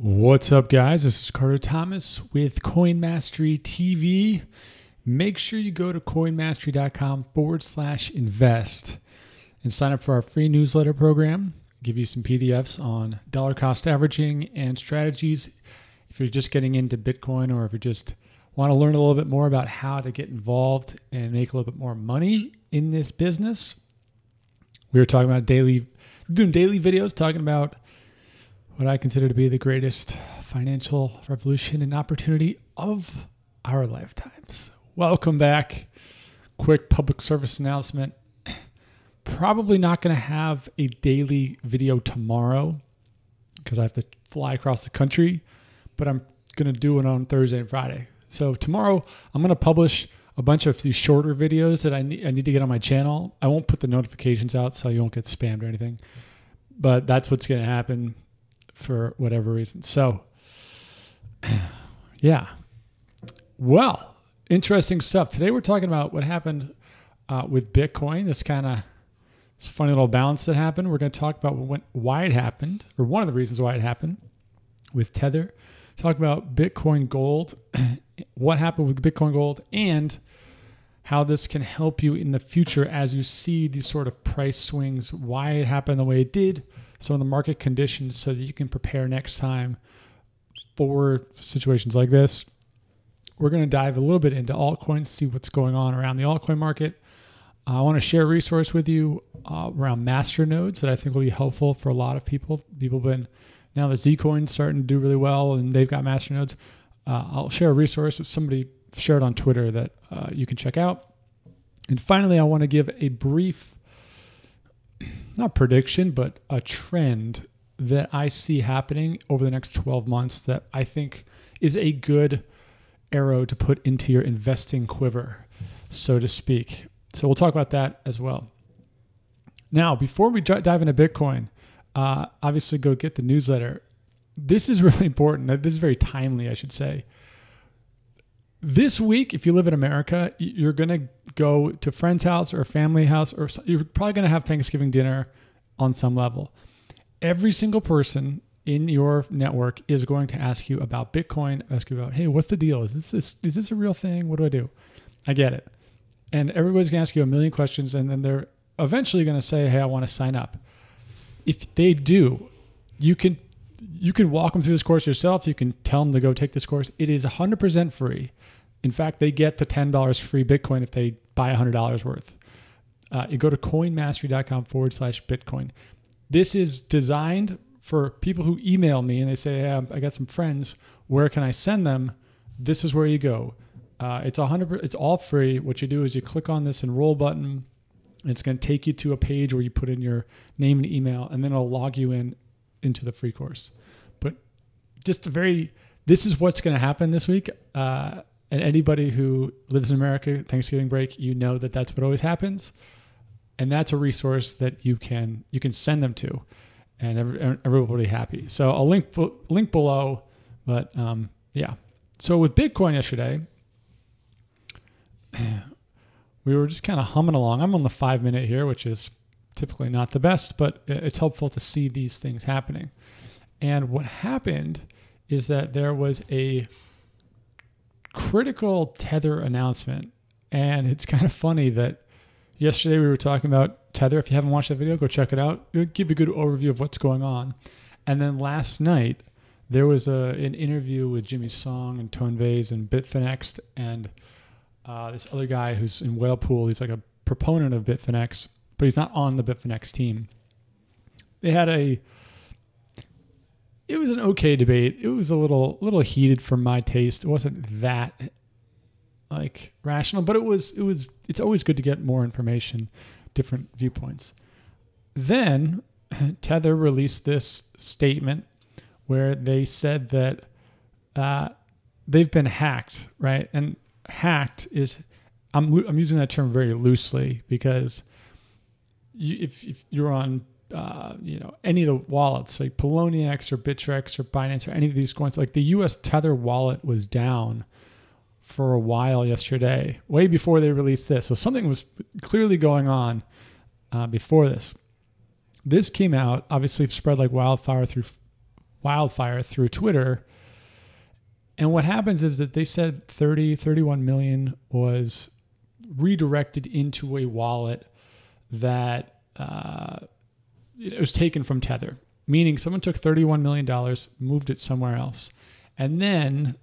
What's up, guys? This is Carter Thomas with Coin Mastery TV. Make sure you go to coinmastery.com/invest and sign up for our free newsletter program. Give you some PDFs on dollar cost averaging and strategies if you're just getting into Bitcoin, or if you just want to learn a little bit more about how to get involved and make a little bit more money in this business. We were talking about doing daily videos, talking about what I consider to be the greatest financial revolution and opportunity of our lifetimes. Welcome back. Quick public service announcement. Probably not going to have a daily video tomorrow because I have to fly across the country, but I'm going to do it on Thursday and Friday. So tomorrow I'm going to publish a bunch of these shorter videos that I need to get on my channel. I won't put the notifications out so you won't get spammed or anything, but that's what's going to happen for whatever reason. So, yeah. Well, interesting stuff. Today we're talking about what happened with Bitcoin. This funny little bounce that happened. We're going to talk about why it happened, or one of the reasons why it happened with Tether. Talk about Bitcoin Gold, what happened with Bitcoin Gold, and how this can help you in the future as you see these sort of price swings, why it happened the way it did, some of the market conditions, so that you can prepare next time for situations like this. We're going to dive a little bit into altcoins, see what's going on around the altcoin market. I want to share a resource with you around Masternodes that I think will be helpful for a lot of people. Now that Zcoin's starting to do really well and they've got Masternodes, I'll share a resource that somebody shared on Twitter that you can check out. And finally, I want to give a brief, not prediction, but a trend that I see happening over the next 12 months that I think is a good arrow to put into your investing quiver, so to speak. So we'll talk about that as well. Now, before we dive into Bitcoin, obviously go get the newsletter. This is really important. This is very timely, I should say. This week, if you live in America, you're going to go to a friend's house or a family house, or you're probably going to have Thanksgiving dinner on some level. Every single person in your network is going to ask you about Bitcoin, ask you about, hey, what's the deal? Is this a real thing? What do I do? I get it. And everybody's going to ask you a million questions, and then they're eventually going to say, hey, I want to sign up. If they do, you can walk them through this course yourself. You can tell them to go take this course. It is 100% free. In fact, they get the $10 free Bitcoin if they buy $100 worth. You go to coinmastery.com/Bitcoin. This is designed for people who email me and they say, hey, I got some friends. Where can I send them? This is where you go. It's all free. What you do is you click on this enroll button. And it's going to take you to a page where you put in your name and email, and then it'll log you into the free course. But this is what's going to happen this week. And anybody who lives in America, Thanksgiving break, you know that that's what always happens. And that's a resource that you can send them to, and everybody will be happy. So I'll link below. But yeah. So with Bitcoin yesterday, we were just kind of humming along. I'm on the 5-minute here, which is typically not the best, but it's helpful to see these things happening. And what happened is that there was a critical Tether announcement. And it's kind of funny that yesterday we were talking about Tether. If you haven't watched that video, go check it out. It'll give you a good overview of what's going on. And then last night, there was an interview with Jimmy Song and Tone Vase and Bitfinex and this other guy who's in Whalepool. He's like a proponent of Bitfinex, but he's not on the Bitfinex team. It was an okay debate. It was a little heated for my taste. It wasn't that rational, but it's always good to get more information, different viewpoints. Then Tether released this statement where they said that they've been hacked, right? And hacked is, I'm using that term very loosely because if you're on any of the wallets like Poloniex or Bittrex or Binance or any of these coins, like the US Tether wallet was down for a while yesterday, way before they released this. So something was clearly going on before this. This came out, obviously spread like wildfire through wildfire through Twitter. And what happens is that they said 31 million was redirected into a wallet that it was taken from Tether, meaning someone took $31 million, moved it somewhere else. And then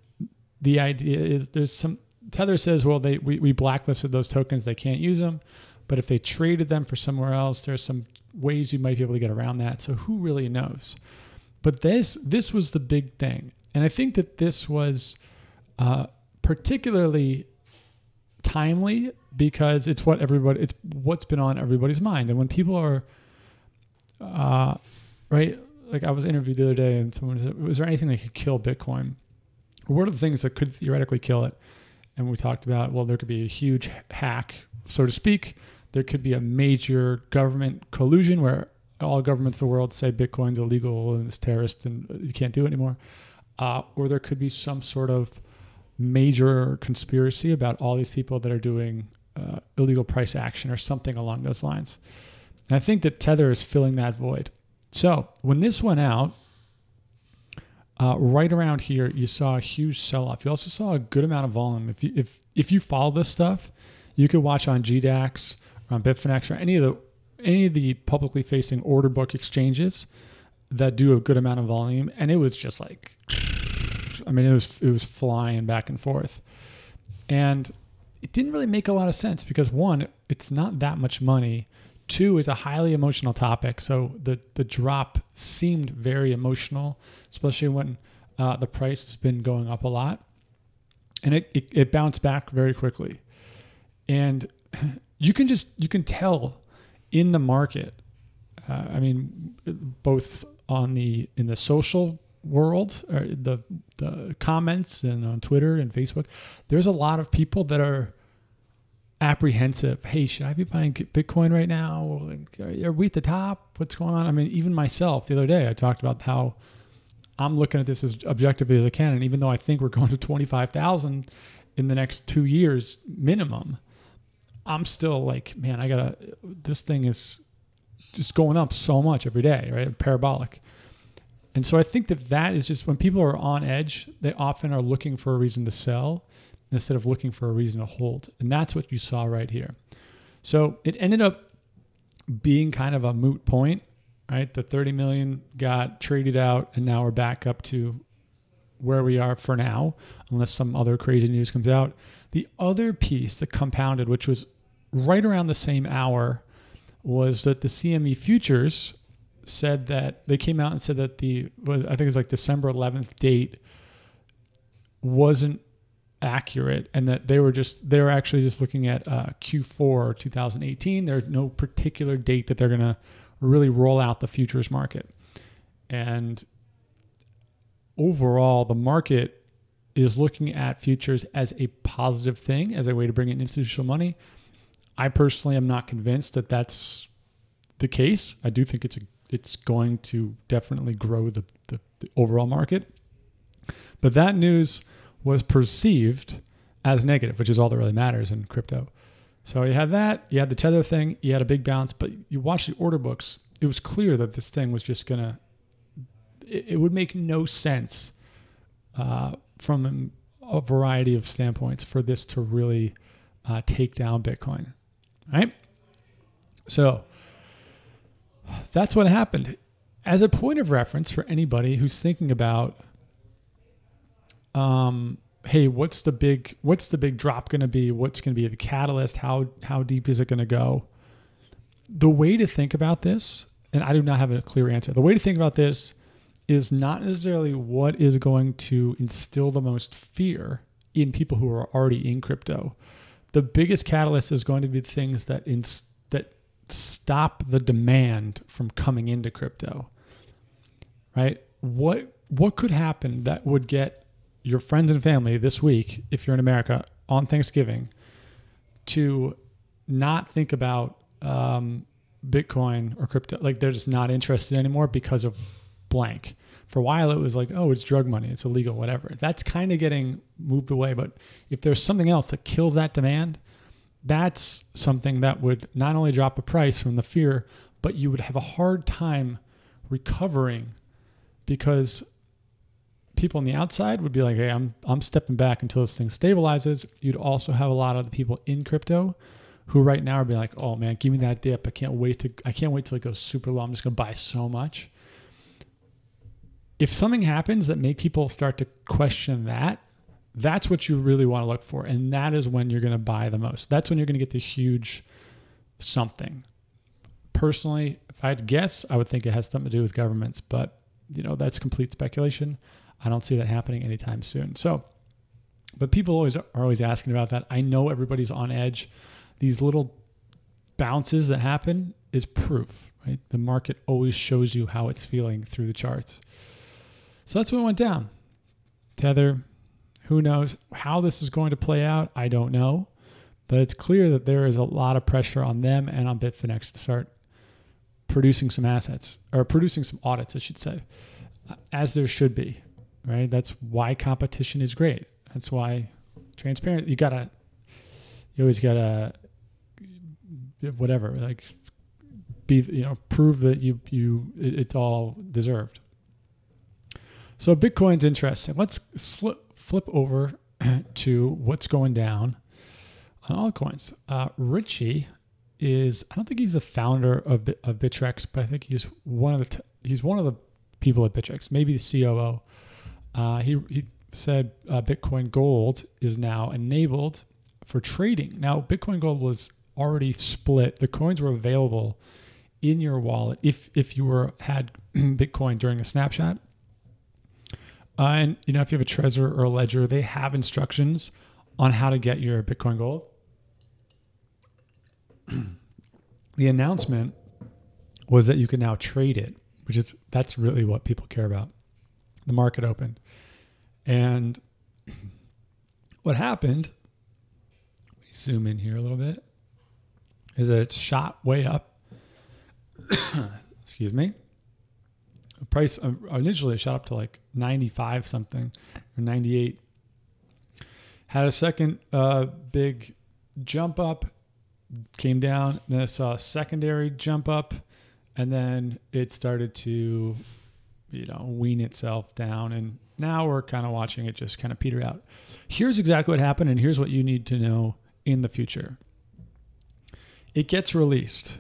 the idea is Tether says, well, we blacklisted those tokens. They can't use them. But if they traded them for somewhere else, there's some ways you might be able to get around that. So who really knows? But this was the big thing. And I think that this was particularly timely because it's what's been on everybody's mind. And when people are, right, like I was interviewed the other day and someone said, was there anything that could kill Bitcoin? What are the things that could theoretically kill it? And we talked about, well, there could be a huge hack, so to speak. There could be a major government collusion where all governments of the world say Bitcoin's illegal and it's terrorist and you can't do it anymore. Or there could be some sort of major conspiracy about all these people that are doing illegal price action or something along those lines. And I think that Tether is filling that void. So when this went out, right around here, you saw a huge sell-off. You also saw a good amount of volume. If you follow this stuff, you could watch on GDAX or on Bitfinex or any of the publicly facing order book exchanges that do a good amount of volume, and it was just like, I mean, it was flying back and forth, and it didn't really make a lot of sense because one, it's not that much money. Two, it's a highly emotional topic, so the drop seemed very emotional, especially when the price has been going up a lot, and it bounced back very quickly, and you can tell in the market. I mean, both in the social world, or the comments and on Twitter and Facebook, there's a lot of people that are apprehensive. Hey, should I be buying Bitcoin right now? Like, are we at the top? What's going on? I mean, even myself, the other day, I talked about how I'm looking at this as objectively as I can. And even though I think we're going to 25,000 in the next 2 years minimum, I'm still like, man, this thing is just going up so much every day, right? Parabolic. And so I think that is just when people are on edge, they often are looking for a reason to sell instead of looking for a reason to hold. And that's what you saw right here. So it ended up being kind of a moot point, right? The 30 million got traded out and now we're back up to where we are for now, unless some other crazy news comes out. The other piece that compounded, which was right around the same hour, was that the CME futures said that they came out and said that I think it was like December 11th date wasn't accurate, and that they were actually just looking at Q4 2018. There's no particular date that they're going to really roll out the futures market. And overall, the market is looking at futures as a positive thing, as a way to bring in institutional money. I personally am not convinced that that's the case. I do think it's going to definitely grow the overall market. But that news was perceived as negative, which is all that really matters in crypto. So you had that, you had the Tether thing, you had a big bounce, but you watch the order books, it was clear that this thing was just it would make no sense from a variety of standpoints for this to really take down Bitcoin, right? So that's what happened. As a point of reference for anybody who's thinking about, hey, what's the big drop going to be? What's going to be the catalyst? How deep is it going to go? The way to think about this, and I do not have a clear answer. The way to think about this is not necessarily what is going to instill the most fear in people who are already in crypto. The biggest catalyst is going to be things that stop the demand from coming into crypto, right? What could happen that would get your friends and family this week, if you're in America, on Thanksgiving, to not think about Bitcoin or crypto? Like, they're just not interested anymore because of blank. For a while, it was like, oh, it's drug money, it's illegal, whatever. That's kind of getting moved away. But if there's something else that kills that demand, that's something that would not only drop a price from the fear, but you would have a hard time recovering, because people on the outside would be like, hey, I'm stepping back until this thing stabilizes. You'd also have a lot of the people in crypto who right now are being like, oh man, give me that dip. I can't wait till it goes super low. I'm just gonna buy so much. If something happens that make people start to question that, that's what you really want to look for. And that is when you're going to buy the most. That's when you're going to get this huge something. Personally, if I had to guess, I would think it has something to do with governments, but that's complete speculation. I don't see that happening anytime soon. So, but people are always asking about that. I know everybody's on edge. These little bounces that happen is proof, right? The market always shows you how it's feeling through the charts. So that's what went down. Tether, who knows how this is going to play out? I don't know. But it's clear that there is a lot of pressure on them and on Bitfinex to start producing some assets, or producing some audits, I should say, as there should be, right? That's why competition is great. That's why transparent, you always gotta, whatever, like prove that it's all deserved. So Bitcoin's interesting. Let's flip over to what's going down on altcoins. Richie is, I don't think he's the founder of bittrex, but I think he's one of the people at bittrex, maybe the COO. He said Bitcoin Gold is now enabled for trading. Now, Bitcoin Gold was already split. The coins were available in your wallet if you had Bitcoin during a snapshot. And if you have a Trezor or a Ledger, they have instructions on how to get your Bitcoin Gold. The announcement was that you can now trade it, that's really what people care about. The market opened. And what happened, let me zoom in here a little bit, is that it shot way up. Excuse me. The price initially shot up to like 95 something or 98. Had a second big jump up, came down, then I saw a secondary jump up, and then it started to, wean itself down. And now we're kind of watching it just kind of peter out. Here's exactly what happened, and here's what you need to know in the future. It gets released.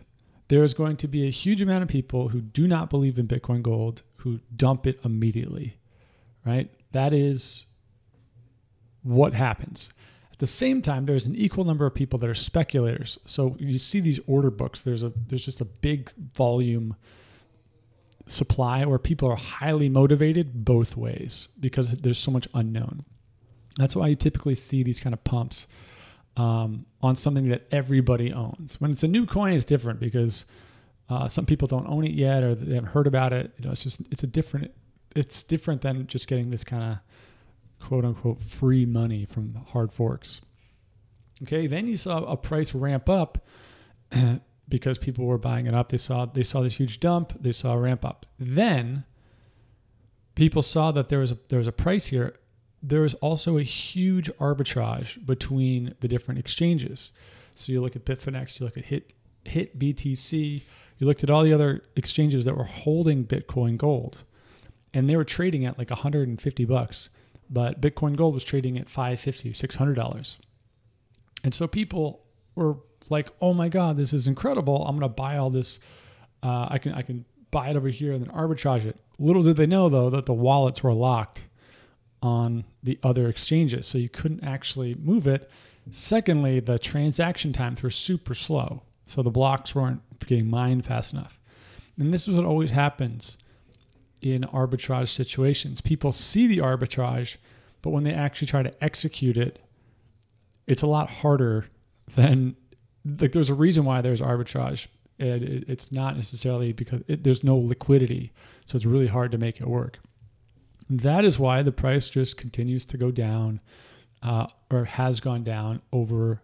There is going to be a huge amount of people who do not believe in Bitcoin Gold who dump it immediately, right? That is what happens. At the same time, there's an equal number of people that are speculators. So you see these order books, there's just a big volume supply where people are highly motivated both ways because there's so much unknown. That's why you typically see these kind of pumps on something that everybody owns. When it's a new coin, it's different because some people don't own it yet or they haven't heard about it. It's different than just getting this kind of quote unquote free money from hard forks. Okay, then you saw a price ramp up because people were buying it up. They saw this huge dump. They saw a ramp up. Then people saw that there was a price here. There is also a huge arbitrage between the different exchanges. So you look at Bitfinex, you look at Hit BTC, you looked at all the other exchanges that were holding Bitcoin Gold, and they were trading at like $150, but Bitcoin Gold was trading at $550, $600. And so people were like, oh my God, this is incredible. I'm going to buy all this. I can buy it over here and then arbitrage it. Little did they know though, that the wallets were locked on the other exchanges, so you couldn't actually move it. Secondly, the transaction times were super slow, so the blocks weren't getting mined fast enough. And this is what always happens in arbitrage situations. People see the arbitrage, but when they actually try to execute it, it's a lot harder than, like, there's a reason why there's arbitrage. It's not necessarily because there's no liquidity, so it's really hard to make it work. That is why the price just continues to go down, or has gone down over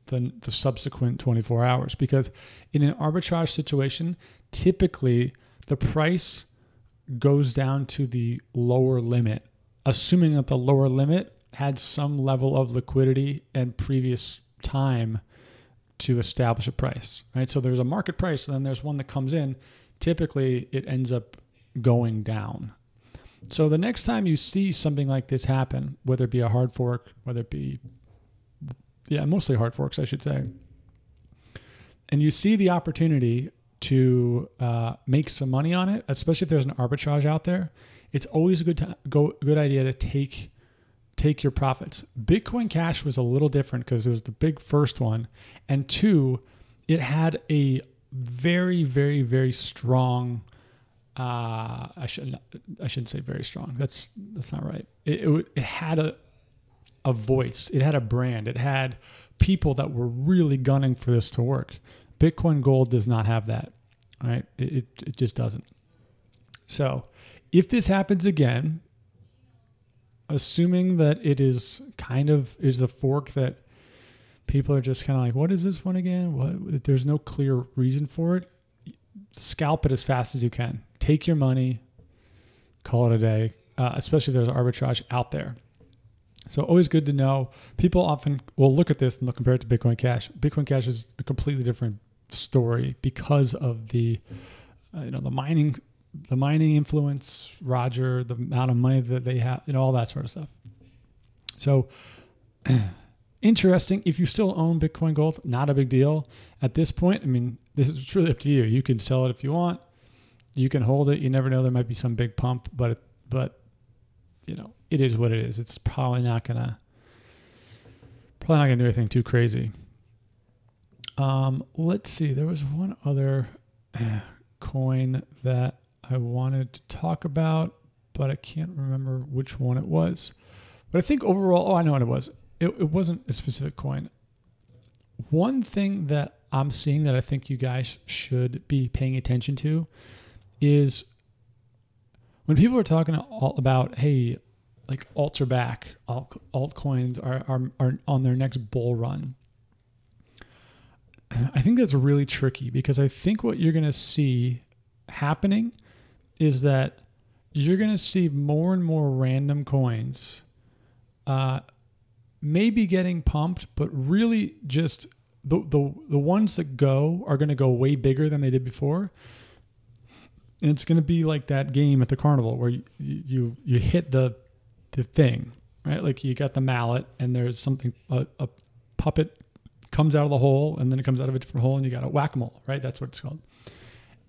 the subsequent 24 hours. Because in an arbitrage situation, typically the price goes down to the lower limit, assuming that the lower limit had some level of liquidity and previous time to establish a price, right? So there's a market price, and then there's one that comes in. Typically, it ends up going down. So the next time you see something like this happen, whether it be a hard fork, whether it be, mostly hard forks, I should say, and you see the opportunity to make some money on it, especially if there's an arbitrage out there, it's always a good idea to take your profits. Bitcoin Cash was a little different because it was the big first one, and two, it had a very, very, very strong. I shouldn't say very strong. That's not right. It had a voice. It had a brand. It had people that were really gunning for this to work. Bitcoin Gold does not have that. Right? It just doesn't. So if this happens again, assuming that it is a fork that people are just kind of like, what is this one again? What? There's no clear reason for it. Scalp it as fast as you can. Take your money, call it a day, especially if there's arbitrage out there. So always good to know. People often will look at this and they'll compare it to Bitcoin Cash. Bitcoin Cash is a completely different story because of the mining influence, Roger, the amount of money that they have, all that sort of stuff. So interesting. If you still own Bitcoin Gold, not a big deal at this point. I mean, this is really up to you. You can sell it if you want. You can hold it. You never know. There might be some big pump, but it is what it is. It's probably not gonna do anything too crazy. Let's see. There was one other coin that I wanted to talk about, but I can't remember which one it was. But I think overall, I know what it was. It wasn't a specific coin. One thing that I'm seeing that I think you guys should be paying attention to is when people are talking about, hey, like alts are back, altcoins are on their next bull run. I think that's really tricky because I think what you're going to see happening is that you're going to see more and more random coins maybe getting pumped, but really just the ones that are going to go way bigger than they did before. And it's going to be like that game at the carnival where you hit the thing, right? Like you got the mallet and there's something, a puppet comes out of the hole and then it comes out of a different hole and you got a whack-a-mole, right? That's what it's called.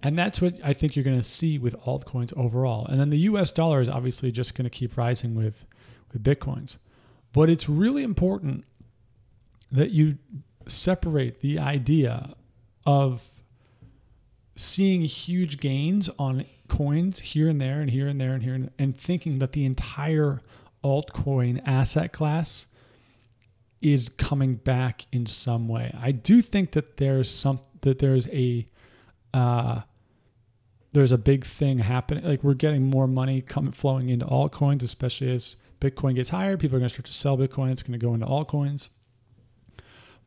And that's what I think you're going to see with altcoins overall. And then the US dollar is obviously just going to keep rising with Bitcoins. But it's really important that you separate the idea of seeing huge gains on coins here and there and here and there and here and thinking that the entire altcoin asset class is coming back in some way. I do think that there's a big thing happening. Like we're getting more money flowing into altcoins, especially as Bitcoin gets higher. People are going to start to sell Bitcoin. It's going to go into altcoins.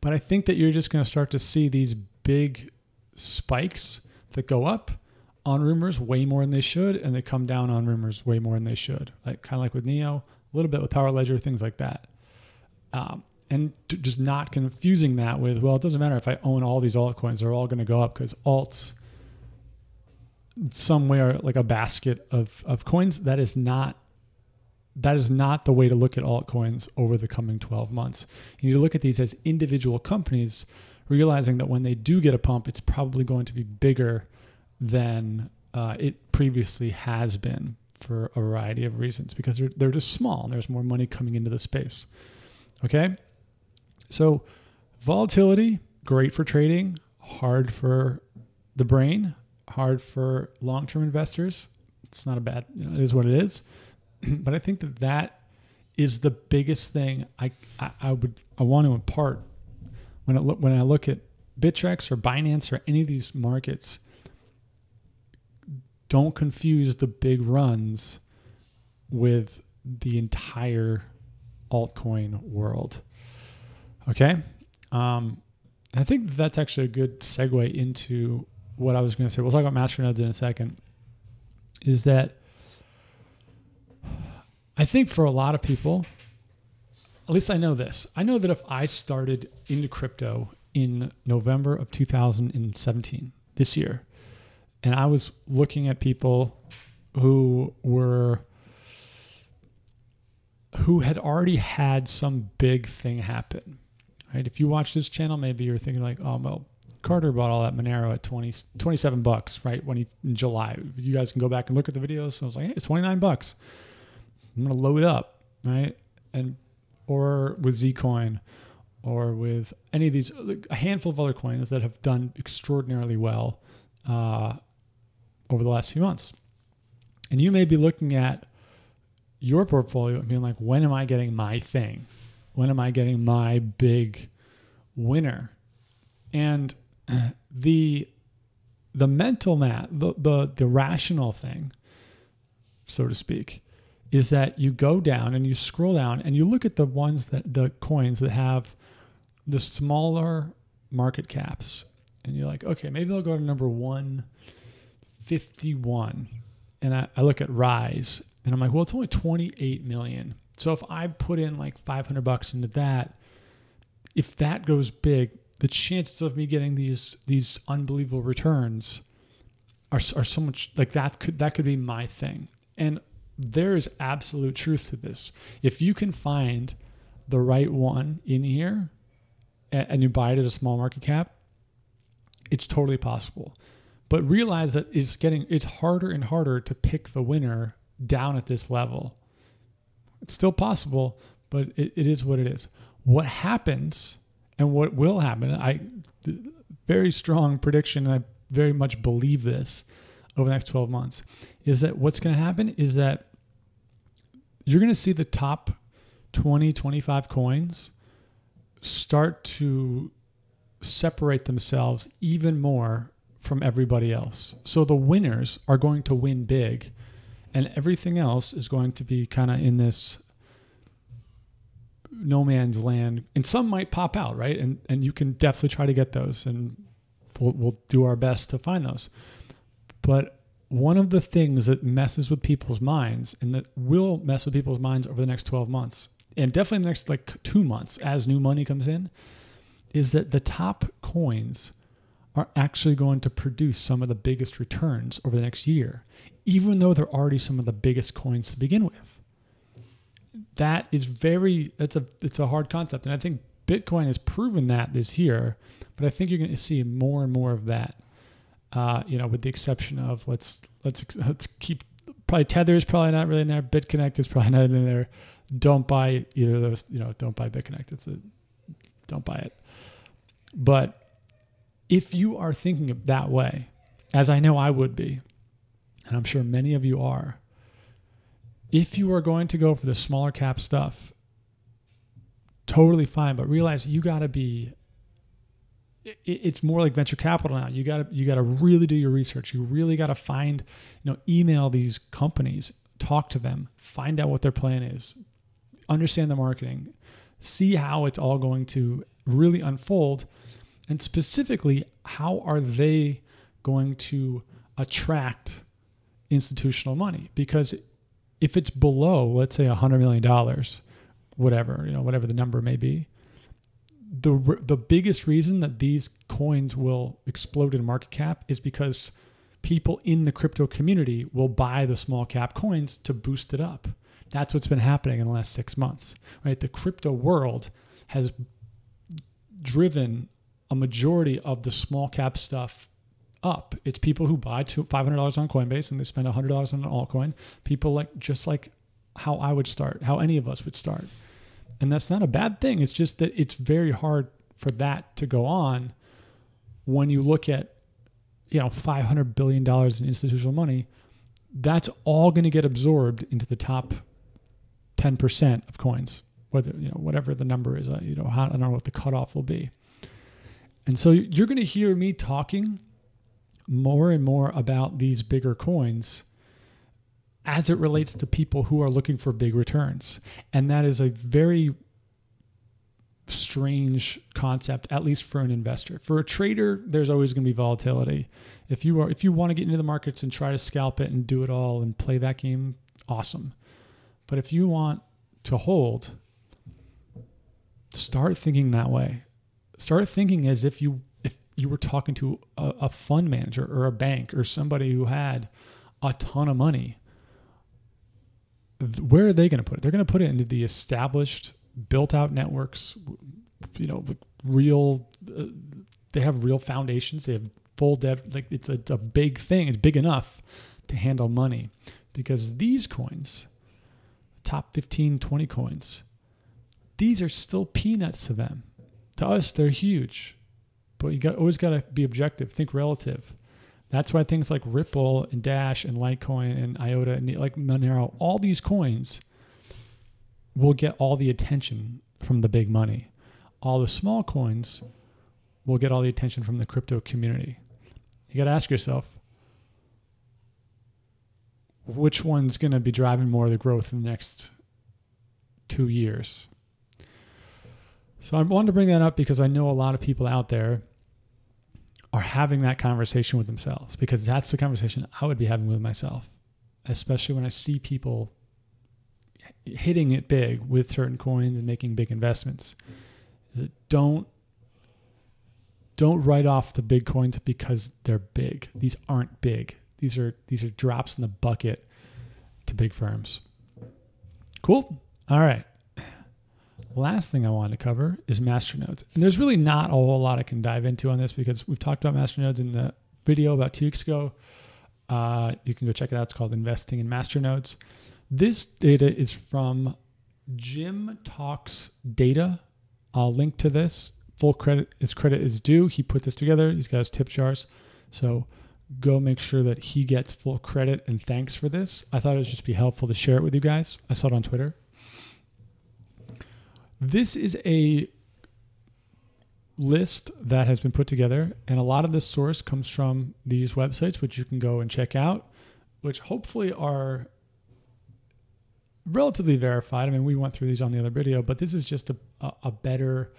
But I think that you're just going to start to see these big spikes that go up on rumors way more than they should, and they come down on rumors way more than they should. Like kind of like with Neo, a little bit with Power Ledger, things like that. And just not confusing that with, well, it doesn't matter if I own all these altcoins, they're all going to go up because alts somewhere like a basket of coins. That is not the way to look at altcoins over the coming 12 months. You need to look at these as individual companies, realizing that when they do get a pump, it's probably going to be bigger than it previously has been for a variety of reasons because they're just small and there's more money coming into the space. Okay? So volatility, great for trading, hard for the brain, hard for long-term investors. It's not a bad, it is what it is. But I think that is the biggest thing I want to impart when I look at Bittrex or Binance or any of these markets. Don't confuse the big runs with the entire altcoin world. Okay? I think that's actually a good segue into what I was going to say. We'll talk about Masternodes in a second. Is that I think for a lot of people, at least I know this. I know that if I started into crypto in November of 2017, this year, and I was looking at people who were who had already had some big thing happen, right? If you watch this channel, maybe you're thinking like, oh, well, Carter bought all that Monero at $27, right? In July. You guys can go back and look at the videos. So I was like, hey, it's $29. I'm going to load up, right? Or with Zcoin, or with any of these, a handful of other coins that have done extraordinarily well over the last few months. And you may be looking at your portfolio and being like, when am I getting my thing? When am I getting my big winner? And the mental math, the rational thing, so to speak, is that you go down and you scroll down and you look at the coins that have the smaller market caps, and you're like, okay, maybe I'll go to number 151. And I look at Rise and I'm like, well, it's only 28 million. So if I put in like $500 into that, if that goes big, the chances of me getting these unbelievable returns are so much, like that could be my thing. And there is absolute truth to this. If you can find the right one in here and you buy it at a small market cap, it's totally possible. But realize that it's harder and harder to pick the winner down at this level. It's still possible, but it is what it is. What happens and what will happen, very strong prediction, and I very much believe this over the next 12 months, is that what's going to happen is that you're going to see the top 20, 25 coins start to separate themselves even more from everybody else. So the winners are going to win big, and everything else is going to be kind of in this no man's land. And some might pop out, right? And you can definitely try to get those, and we'll do our best to find those. But one of the things that messes with people's minds, and that will mess with people's minds over the next 12 months, and definitely the next like 2 months as new money comes in, is that the top coins are actually going to produce some of the biggest returns over the next year, even though they're already some of the biggest coins to begin with. It's a hard concept. And I think Bitcoin has proven that this year, but I think you're going to see more and more of that, with the exception of let's keep, probably Tether is probably not really in there. BitConnect is probably not in there. Don't buy either of those, don't buy BitConnect. Don't buy it. But if you are thinking of that way, as I know I would be, and I'm sure many of you are, if you are going to go for the smaller cap stuff, totally fine, but realize you got to be, it's more like venture capital now. You got to really do your research. You really got to find, email these companies, talk to them, find out what their plan is, understand the marketing, see how it's all going to really unfold. And specifically, how are they going to attract institutional money? Because if it's below, let's say $100 million, whatever the number may be, the biggest reason that these coins will explode in market cap is because people in the crypto community will buy the small cap coins to boost it up. That's what's been happening in the last 6 months, right? The crypto world has driven a majority of the small cap stuff up. It's people who buy $500 on Coinbase and they spend $100 on an altcoin. People just like how I would start, how any of us would start. And that's not a bad thing. It's just that it's very hard for that to go on when you look at, $500 billion in institutional money. That's all going to get absorbed into the top 10% of coins, whatever the number is. I don't know what the cutoff will be. And so you're going to hear me talking more and more about these bigger coins as it relates to people who are looking for big returns. And that is a very strange concept, at least for an investor. For a trader, there's always going to be volatility. If you want to get into the markets and try to scalp it and do it all and play that game, awesome. But if you want to hold, start thinking that way. Start thinking as if you were talking to a fund manager or a bank or somebody who had a ton of money. where are they going to put it? They're going to put it into the established, built-out networks. Real. They have real foundations. They have full dev. Like it's a big thing. It's big enough to handle money, because these coins, top 15, 20 coins, these are still peanuts to them. To us, they're huge, but always got to be objective. Think relative. That's why things like Ripple and Dash and Litecoin and IOTA and like Monero, all these coins will get all the attention from the big money. All the small coins will get all the attention from the crypto community. You got to ask yourself, which one's going to be driving more of the growth in the next 2 years? So I wanted to bring that up because I know a lot of people out there are having that conversation with themselves, because that's the conversation I would be having with myself, especially when I see people hitting it big with certain coins and making big investments. Is it don't write off the big coins because they're big. These aren't big. These are drops in the bucket to big firms. Cool. All right. Last thing I wanted to cover is Masternodes. And there's really not a whole lot I can dive into on this, because we've talked about Masternodes in the video about 2 weeks ago. You can go check it out. It's called Investing in Masternodes. This data is from Jim Talks Data. I'll link to this. Full credit is due. He put this together. He's got his tip jars. So go make sure that he gets full credit and thanks for this. I thought it would just be helpful to share it with you guys. I saw it on Twitter. This is a list that has been put together, and a lot of this source comes from these websites, which you can go and check out, which hopefully are relatively verified. I mean, we went through these on the other video, but this is just a better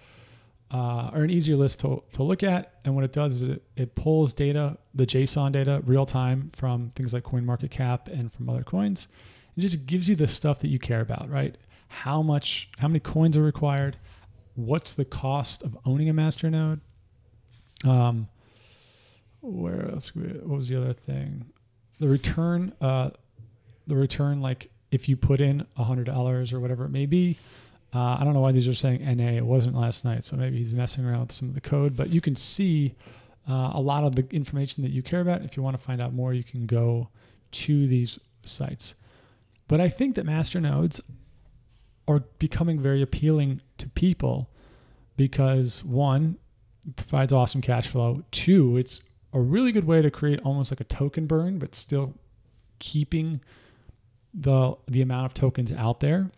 or an easier list to look at. And what it does is it pulls data, the JSON data, real time from things like CoinMarketCap and from other coins. It just gives you the stuff that you care about, right? How many coins are required? What's the cost of owning a masternode? Where else? What was the other thing? The return, like if you put in $100 or whatever it may be. I don't know why these are saying NA. It wasn't last night, so maybe he's messing around with some of the code. But you can see a lot of the information that you care about. If you want to find out more, you can go to these sites. But I think that masternodes are becoming very appealing to people because, one, it provides awesome cash flow. Two, it's a really good way to create almost like a token burn, but still keeping the amount of tokens out there.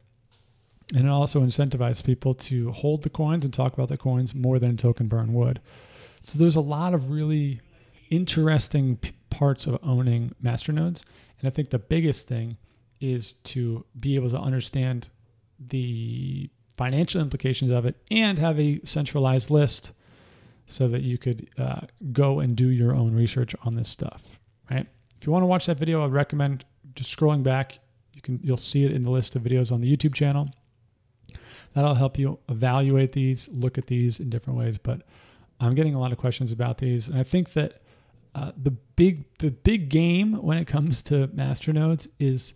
And it also incentivizes people to hold the coins and talk about the coins more than token burn would. So there's a lot of really interesting parts of owning masternodes. And I think the biggest thing is to be able to understand the financial implications of it and have a centralized list so that you could go and do your own research on this stuff, right? If you want to watch that video, I'd recommend just scrolling back. You'll see it in the list of videos on the YouTube channel. That'll help you evaluate these, look at these in different ways. But I'm getting a lot of questions about these. And I think that the big game when it comes to masternodes is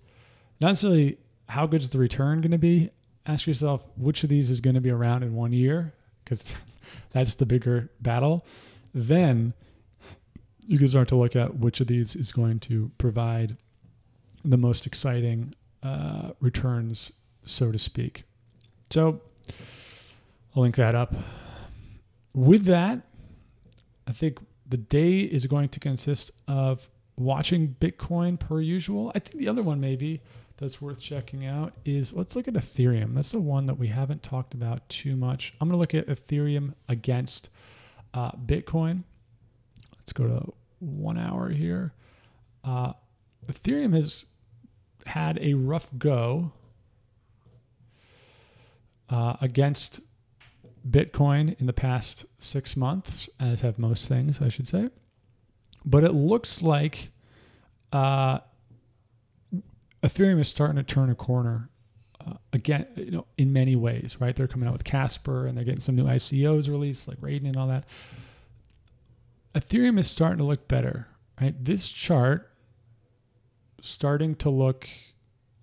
not necessarily how good is the return going to be. Ask yourself which of these is going to be around in 1 year, because that's the bigger battle. Then you can start to look at which of these is going to provide the most exciting returns, so to speak. So I'll link that up. With that, I think the day is going to consist of watching Bitcoin per usual. I think the other one maybe that's worth checking out is, let's look at Ethereum. That's the one that we haven't talked about too much. I'm going to look at Ethereum against Bitcoin. Let's go to 1 hour here. Ethereum has had a rough go against Bitcoin in the past 6 months, as have most things, I should say. But it looks like Ethereum is starting to turn a corner again, in many ways, right? They're coming out with Casper and they're getting some new ICOs released, like Raiden and all that. Ethereum is starting to look better, right? This chart starting to look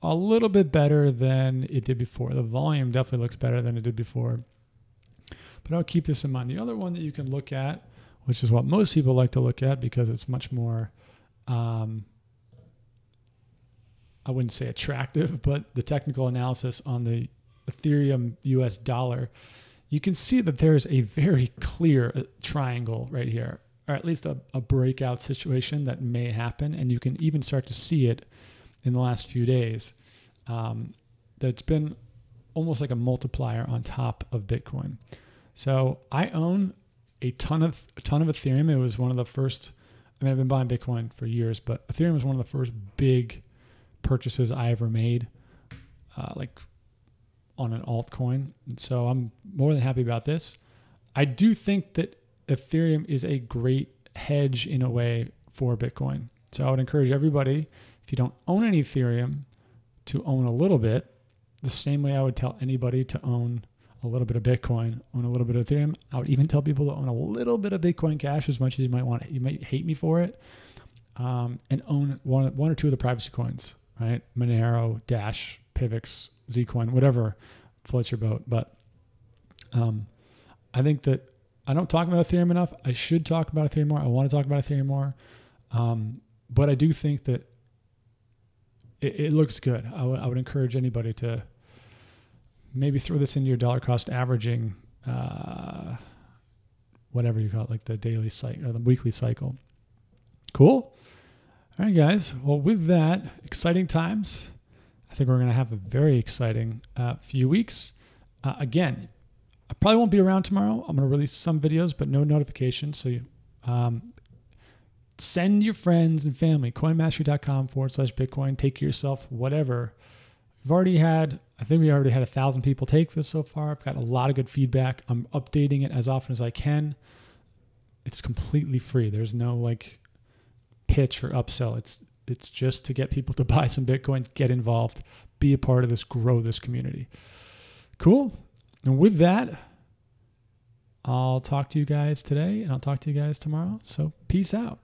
a little bit better than it did before. The volume definitely looks better than it did before. But I'll keep this in mind. The other one that you can look at, which is what most people like to look at because it's much more, I wouldn't say attractive, but the technical analysis on the Ethereum US dollar, you can see that there's a very clear triangle right here, or at least a breakout situation that may happen. And you can even start to see it in the last few days. That's been almost like a multiplier on top of Bitcoin. So I own a ton of Ethereum. It was one of the first, I mean, I've been buying Bitcoin for years, but Ethereum was one of the first big purchases I ever made, like on an altcoin. And so I'm more than happy about this. I do think that Ethereum is a great hedge in a way for Bitcoin. So I would encourage everybody, if you don't own any Ethereum, to own a little bit, the same way I would tell anybody to own a little bit of Bitcoin, own a little bit of Ethereum. I would even tell people to own a little bit of Bitcoin Cash, as much as you might want. You might hate me for it, and own one or two of the privacy coins, right? Monero, Dash, Pivx, Zcoin, whatever floats your boat. But I think that I don't talk about Ethereum enough. I should talk about Ethereum more. I want to talk about Ethereum more, but I do think that it looks good. I would encourage anybody to maybe throw this into your dollar cost averaging, whatever you call it, like the daily cycle or the weekly cycle. Cool. All right, guys. Well, with that, exciting times. I think we're going to have a very exciting few weeks. Again, I probably won't be around tomorrow. I'm going to release some videos, but no notifications. So you send your friends and family, coinmastery.com/Bitcoin. Take yourself, whatever. I think we already had 1,000 people take this so far. I've got a lot of good feedback. I'm updating it as often as I can. It's completely free. There's no like pitch or upsell. It's just to get people to buy some Bitcoins, get involved, be a part of this, grow this community. Cool. And with that, I'll talk to you guys today and I'll talk to you guys tomorrow. So peace out.